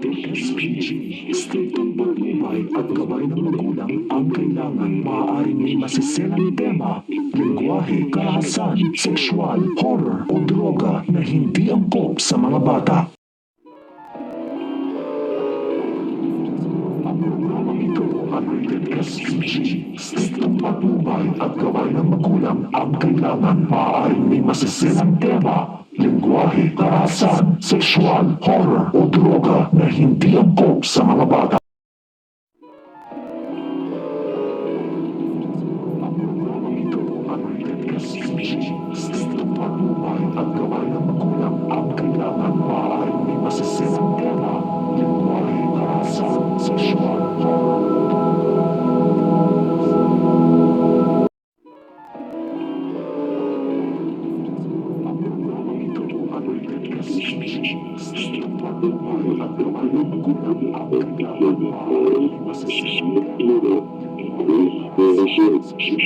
SPG, striktong patnubay at gabay ng magulang ang kailangan. Maaaring may masiselang tema, lengguwahe, karahasan, sexual, horror o droga na hindi angkop sa mga bata. Ang programang ito ay rated SPG, striktong patnubay at gabay ng magulang ang kailangan. Maaaring may masiselang tema, lengguwahe, karahasan, sexual, horror o droga na hindi angkop sa mga bata. Ang programang ito ay rated SPG, striktong patnubay at gabay ng magulang ang kailangan. Maaaring may masiselang tema, lengguwahe, karahasan, sexual, horror o Relationship